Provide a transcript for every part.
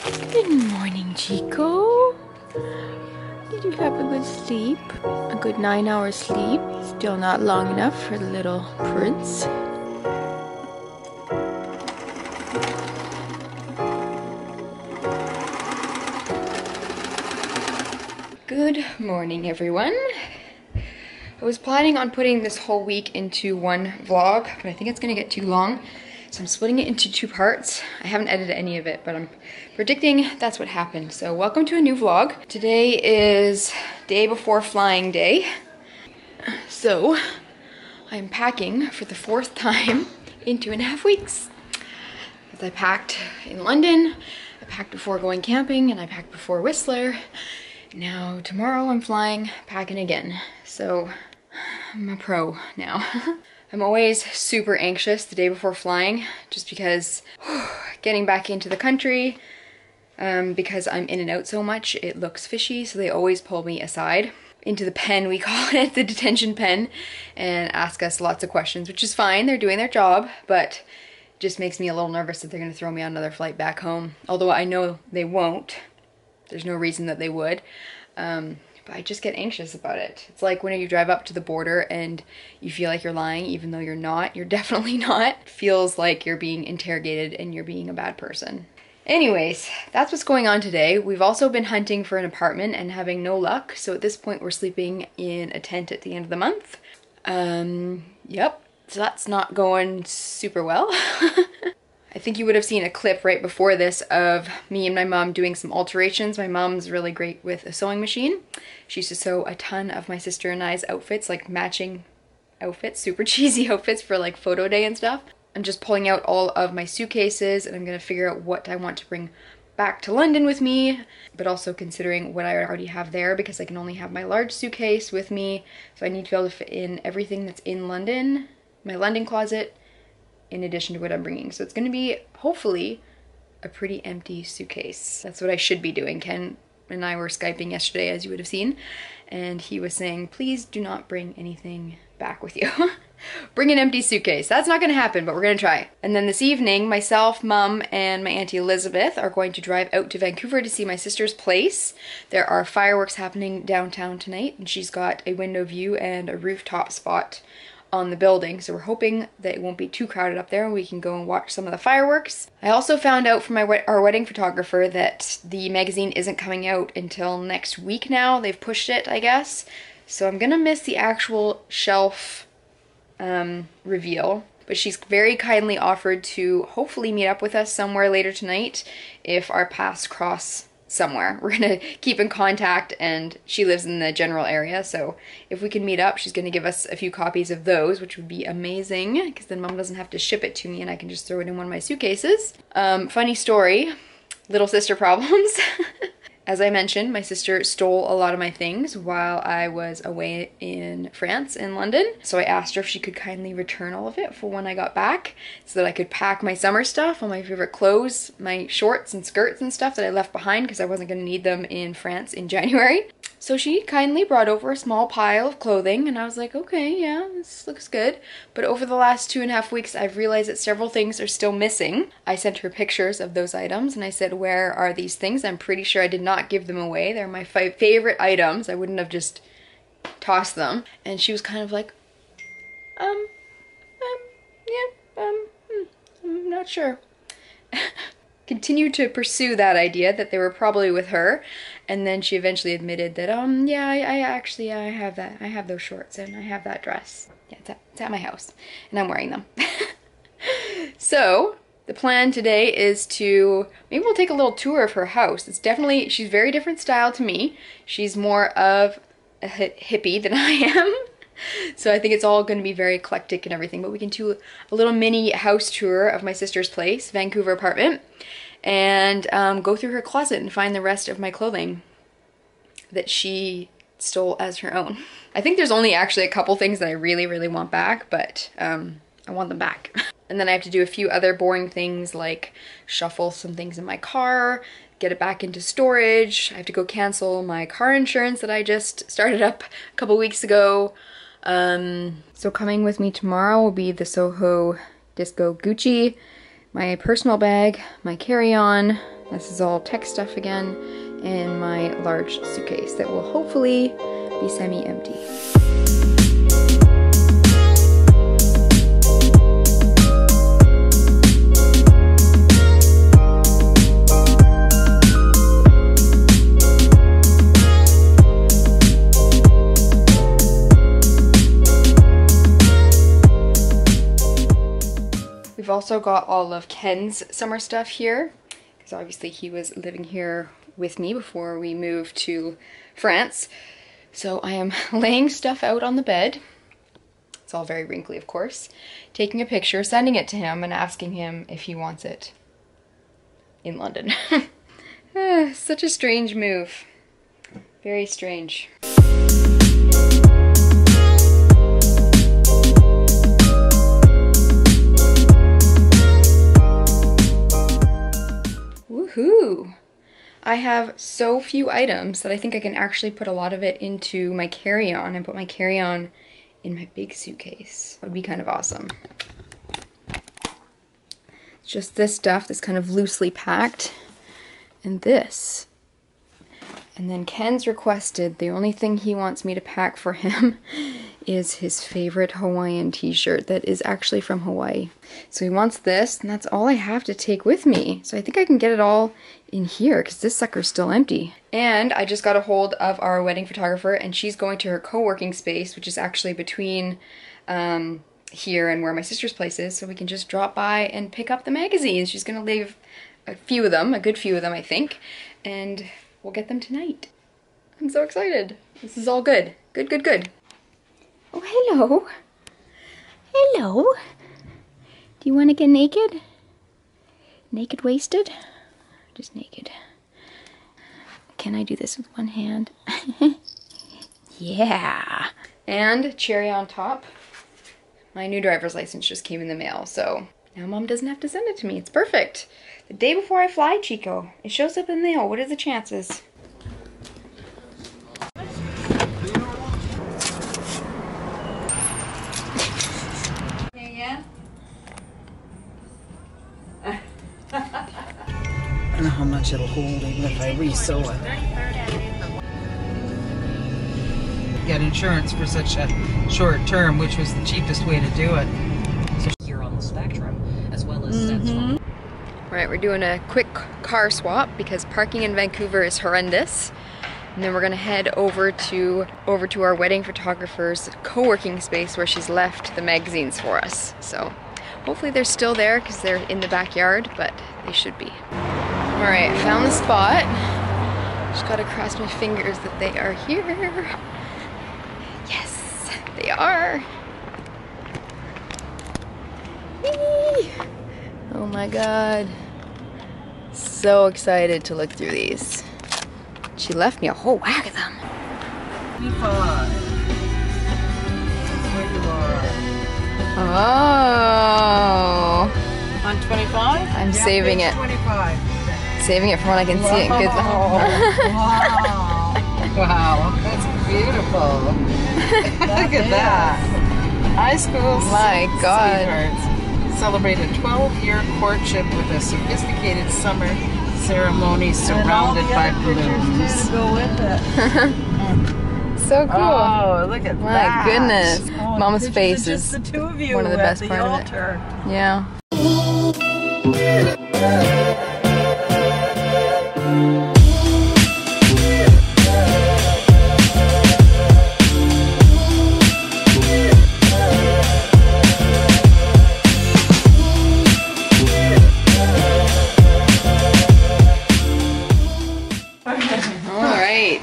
Good morning, Chico. Did you have a good sleep? A good 9 hour sleep? Still not long enough for the little prince. Good morning, everyone. I was planning on putting this whole week into one vlog, but I think it's gonna get too long. So I'm splitting it into 2 parts. I haven't edited any of it, but I'm predicting that's what happened. So welcome to a new vlog. Today is day before flying day. So I'm packing for the 4th time in 2.5 weeks. As I packed in London, I packed before going camping, and I packed before Whistler. Now tomorrow I'm flying, packing again. So I'm a pro now. I'm always super anxious the day before flying, just because getting back into the country, because I'm in and out so much, it looks fishy, so they always pull me aside into the pen, we call it, the detention pen, and ask us lots of questions, which is fine, they're doing their job, but it just makes me a little nervous that they're gonna throw me on another flight back home, although I know they won't. There's no reason that they would. But I just get anxious about it. It's like when you drive up to the border and you feel like you're lying even though you're not. You're definitely not. It feels like you're being interrogated and you're being a bad person. Anyways, that's what's going on today. We've also been hunting for an apartment and having no luck. So at this point we're sleeping in a tent at the end of the month. Yep. So that's not going super well. I think you would have seen a clip right before this of me and my mom doing some alterations. My mom's really great with a sewing machine. She used to sew a ton of my sister and I's outfits, like matching outfits, super cheesy outfits for like photo day and stuff. I'm just pulling out all of my suitcases and I'm gonna figure out what I want to bring back to London with me, but also considering what I already have there, because I can only have my large suitcase with me. So I need to be able to fit in everything that's in London, my London closet, in addition to what I'm bringing. So it's gonna be, hopefully, a pretty empty suitcase. That's what I should be doing. Ken and I were Skyping yesterday, as you would have seen, and he was saying, please do not bring anything back with you. Bring an empty suitcase. That's not gonna happen, but we're gonna try. And then this evening, myself, Mom, and my Auntie Elizabeth are going to drive out to Vancouver to see my sister's place. There are fireworks happening downtown tonight, and she's got a window view and a rooftop spot on the building, so we're hoping that it won't be too crowded up there and we can go and watch some of the fireworks. I also found out from our wedding photographer that the magazine isn't coming out until next week now. They've pushed it, I guess. So I'm gonna miss the actual shelf reveal, but she's very kindly offered to hopefully meet up with us somewhere later tonight if our paths cross somewhere. We're gonna keep in contact, and she lives in the general area, so if we can meet up, she's gonna give us a few copies of those, which would be amazing, because then Mom doesn't have to ship it to me and I can just throw it in one of my suitcases. Funny story, little sister problems. As I mentioned, my sister stole a lot of my things while I was away in France, in London. So I asked her if she could kindly return all of it for when I got back so that I could pack my summer stuff, all my favorite clothes, my shorts and skirts and stuff that I left behind because I wasn't going to need them in France in January. So she kindly brought over a small pile of clothing, and I was like, okay, yeah, this looks good. But over the last 2.5 weeks, I've realized that several things are still missing. I sent her pictures of those items, and I said, where are these things? I'm pretty sure I did not give them away. They're my favorite items. I wouldn't have just tossed them. And she was kind of like, I'm not sure. Continued to pursue that idea that they were probably with her, and then she eventually admitted that yeah, I have that, I have those shorts and I have that dress. Yeah, it's at my house and I'm wearing them. So the plan today is to, maybe we'll take a little tour of her house. It's definitely, she's very different style to me. She's more of a hippie than I am. So I think it's all going to be very eclectic and everything, but we can do a little mini house tour of my sister's place, Vancouver apartment, and go through her closet and find the rest of my clothing that she stole as her own. I think there's only actually a couple things that I really, really want back, but I want them back. And then I have to do a few other boring things like shuffle some things in my car, get it back into storage. I have to go cancel my car insurance that I just started up a couple weeks ago. So coming with me tomorrow will be the Soho Disco Gucci, my personal bag, my carry-on, This is all tech stuff again, and my large suitcase that will hopefully be semi-empty. We've also got all of Ken's summer stuff here, because obviously he was living here with me before we moved to France. So I am laying stuff out on the bed. It's all very wrinkly, of course. Taking a picture, sending it to him, and asking him if he wants it in London. Such a strange move. Very strange. Woohoo! I have so few items that I think I can actually put a lot of it into my carry-on and put my carry-on in my big suitcase. That would be kind of awesome. It's just this stuff that's kind of loosely packed, and this. And then Ken's requested the only thing he wants me to pack for him is his favorite Hawaiian t-shirt that is actually from Hawaii. So he wants this, and that's all I have to take with me. So I think I can get it all in here because this sucker's still empty. And I just got a hold of our wedding photographer, and she's going to her co-working space, which is actually between here and where my sister's place is, so we can just drop by and pick up the magazines. She's gonna leave a few of them, a good few of them I think, and we'll get them tonight. I'm so excited. This is all good. Good, good, good. Oh, hello. Hello. Do you want to get naked? Naked wasted? Just naked. Can I do this with one hand? Yeah. And cherry on top, my new driver's license just came in the mail, so now Mom doesn't have to send it to me. It's perfect. The day before I fly, Chico. It shows up in the mail. What are the chances? I don't know how much it'll hold even if I re-sew it. Get insurance for such a short term, which was the cheapest way to do it. So here on the spectrum, as well as Right, we're doing a quick car swap because parking in Vancouver is horrendous. And then we're gonna head over to our wedding photographer's co-working space where she's left the magazines for us. So hopefully they're still there because they're in the backyard, but they should be. All right, found the spot. Just gotta cross my fingers that they are here. Yes, they are. Whee! Oh my God. So excited to look through these. She left me a whole whack of them. 25. That's where you are. Oh. On 25? I'm saving it. 25. Saving it for when I can see it. Good. Wow. Wow. That's beautiful. Look at that. High school My God. sweethearts celebrated 12-year courtship with a sophisticated summer ceremony surrounded by balloons. To go with it. So cool. Oh, look at My that. goodness. Oh, Mama's face just is the two of you one of the best at part altar. of it. Yeah.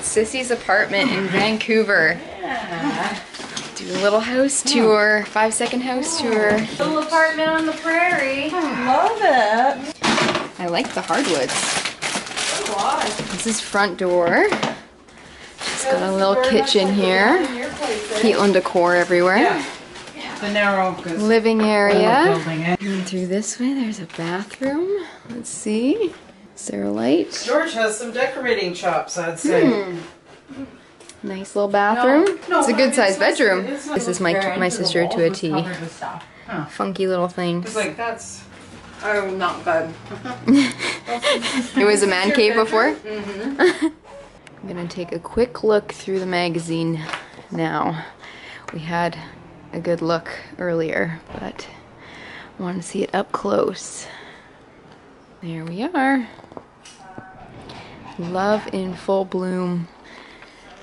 Sissy's apartment in Vancouver. Yeah. Do a little house tour, 5-second house tour. Little apartment on the prairie. Love it. I like the hardwoods. This is front door. She's got a little kitchen here. Peatland decor everywhere. Yeah. The narrow living area. building it. And through this way, there's a bathroom. Let's see. Is there a light? George has some decorating chops, I'd say. Nice little bathroom. No, It's a good sized it's bedroom. nice. This is my sister to a T. Huh. Funky little thing. It's like that's Oh, not good. It was a man cave before? Mm-hmm. I'm gonna take a quick look through the magazine now. We had a good look earlier, but I want to see it up close. There we are. Love in full bloom.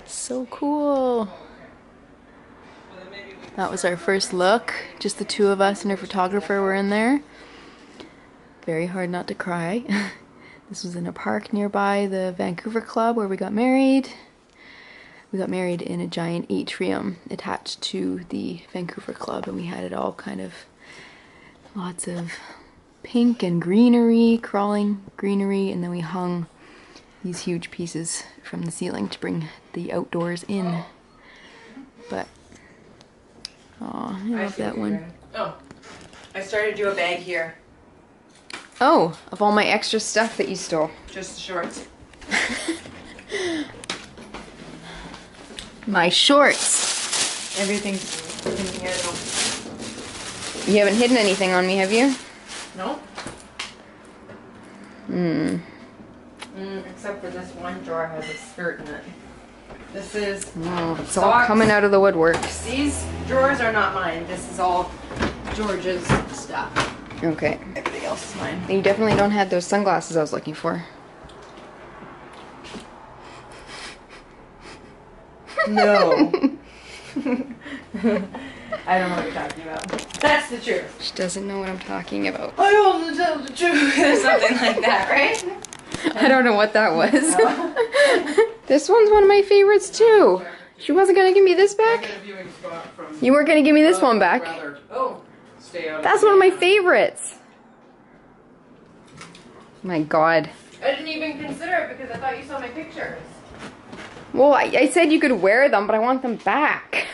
So cool. That was our first look. Just the two of us and our photographer were in there. Very hard not to cry. This was in a park nearby the Vancouver club where we got married. We got married in a giant atrium attached to the Vancouver club, and we had it all kind of lots of pink and greenery, crawling greenery, and then we hung these huge pieces from the ceiling to bring the outdoors in. But oh, I love that one. Oh, I started to do a bag here. Oh, of all my extra stuff that you stole. Just the shorts. My shorts. Everything's in here though. You haven't hidden anything on me, have you? No. Except for this one drawer has a skirt in it. This is Oh, it's all coming out of the woodworks. These drawers are not mine. This is all George's stuff. Okay. Everything else is mine. You definitely don't have those sunglasses I was looking for. No. I don't know what you're talking about. That's the truth. She doesn't know what I'm talking about. I only tell the truth. Or something like that, right? I don't know what that was. This one's one of my favorites too. She wasn't gonna give me this back? You weren't gonna give me this one back? Oh. That's one of my favorites. My God. I didn't even consider it because I thought you saw my pictures. Well, I said you could wear them, but I want them back.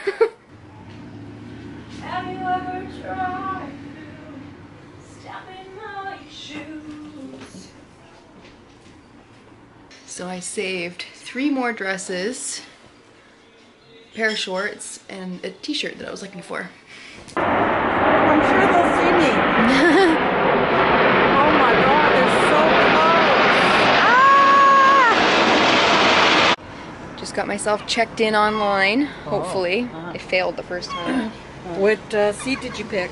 Have you ever tried to step in my shoes? So I saved 3 more dresses, a pair of shorts, and a t-shirt that I was looking for. I'm sure they'll see me. Oh my God, they're so close. Just got myself checked in online, hopefully. It failed the first time. What seat did you pick?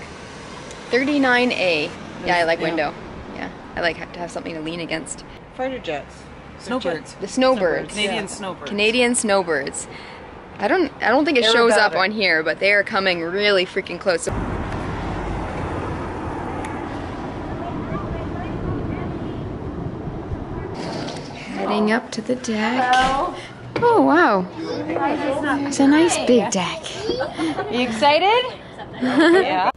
39A. Yeah, I like window. Yeah, I like to have something to lean against. Fighter jets. Snowbirds. The snowbirds. Canadian snowbirds. Canadian snowbirds. I don't think it They're shows about up on here, but they are coming really freaking close. Heading up to the deck. Hello. Oh wow. It's a nice big deck. Are you excited? Yeah.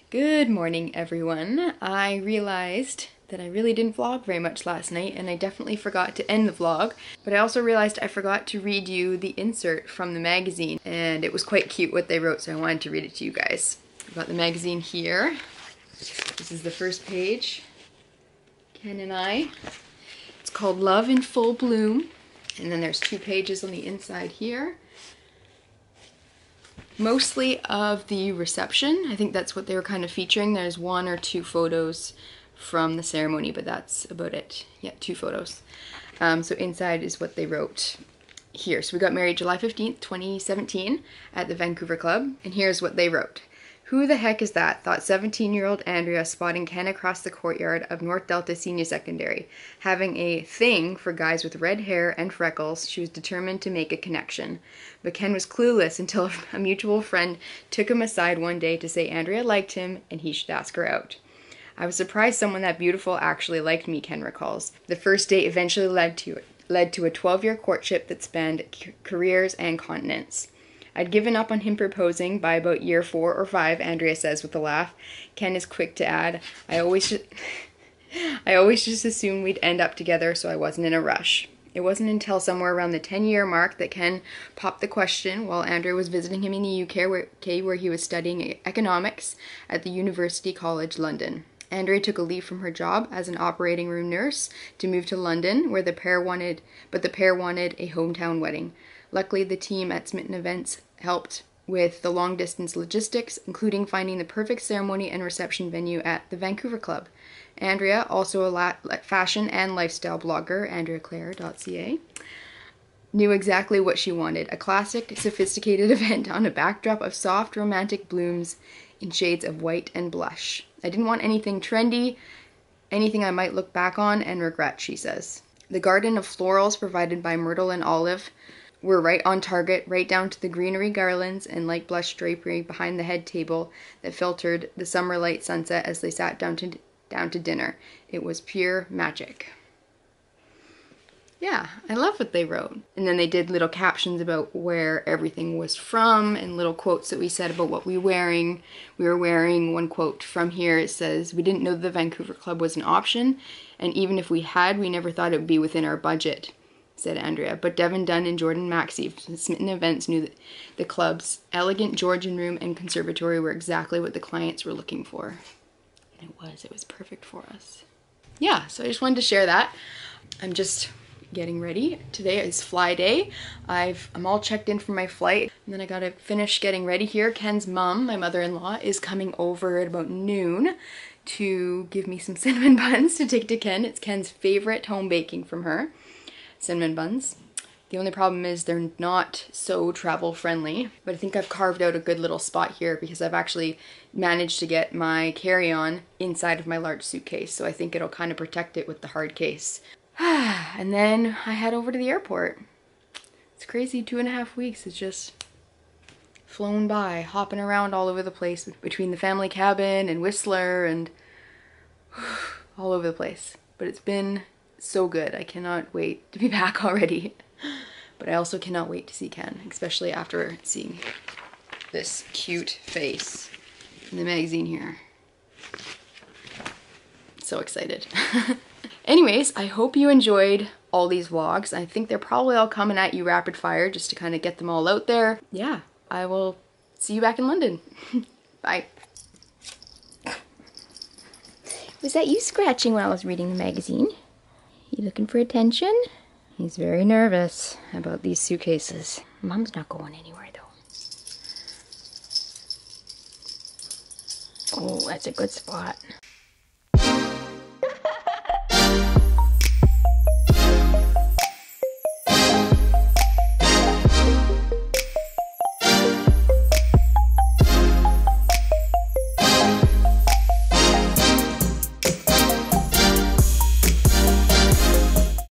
Good morning, everyone. I realized that I really didn't vlog very much last night, and I definitely forgot to end the vlog, but I also realized I forgot to read you the insert from the magazine, and it was quite cute what they wrote, so I wanted to read it to you guys. I've got the magazine here. This is the first page. Ken and I. It's called Love in Full Bloom, and then there's 2 pages on the inside here. Mostly of the reception. I think that's what they were kind of featuring. There's 1 or 2 photos from the ceremony, but that's about it. Yeah, 2 photos. So inside is what they wrote here. So we got married July 15th, 2017 at the Vancouver Club. And here's what they wrote. Who the heck is that? Thought 17-year-old Andrea spotting Ken across the courtyard of North Delta Senior Secondary. Having a thing for guys with red hair and freckles, she was determined to make a connection. But Ken was clueless until a mutual friend took him aside one day to say Andrea liked him and he should ask her out. I was surprised someone that beautiful actually liked me, Ken recalls. The first date eventually led to a 12-year courtship that spanned careers and continents. I'd given up on him proposing by about year 4 or 5, Andrea says with a laugh. Ken is quick to add, I always just assumed we'd end up together, so I wasn't in a rush. It wasn't until somewhere around the 10-year mark that Ken popped the question while Andrea was visiting him in the UK where he was studying economics at the University College London. Andrea took a leave from her job as an operating room nurse to move to London, where the pair wanted a hometown wedding. Luckily, the team at Smitten Events helped with the long-distance logistics, including finding the perfect ceremony and reception venue at the Vancouver Club. Andrea, also a fashion and lifestyle blogger, Andreaclare.ca, knew exactly what she wanted, a classic, sophisticated event on a backdrop of soft, romantic blooms in shades of white and blush. I didn't want anything trendy, anything I might look back on and regret, she says. The garden of florals provided by Myrtle and Olive were right on target, right down to the greenery garlands and light blush drapery behind the head table that filtered the summer light sunset as they sat down to dinner. It was pure magic. Yeah, I love what they wrote. And then they did little captions about where everything was from and little quotes that we said about what we were wearing. One quote from here, it says, "We didn't know the Vancouver Club was an option, and even if we had, we never thought it would be within our budget," said Andrea. But Devin Dunn and Jordan Maxey from Smitten Events knew that the club's elegant Georgian room and conservatory were exactly what the clients were looking for. And it was perfect for us. Yeah, so I just wanted to share that. I'm just getting ready. Today is fly day. I'm all checked in for my flight, and then I gotta finish getting ready here. Ken's mom, my mother-in-law, is coming over at about noon to give me some cinnamon buns to take to Ken. It's Ken's favorite home baking from her. Cinnamon buns. The only problem is they're not so travel friendly, but I think I've carved out a good little spot here because I've actually managed to get my carry-on inside of my large suitcase, so I think it'll kind of protect it with the hard case. And then I head over to the airport. It's crazy, 2.5 weeks has just flown by, hopping around all over the place between the family cabin and Whistler and all over the place. But it's been so good. I cannot wait to be back already. But I also cannot wait to see Ken, especially after seeing this cute face in the magazine here. So excited. Anyways, I hope you enjoyed all these vlogs. I think they're probably all coming at you rapid fire just to kind of get them all out there. Yeah, I will see you back in London. Bye. Was that you scratching while I was reading the magazine? You looking for attention? He's very nervous about these suitcases. Mom's not going anywhere though. Oh, that's a good spot.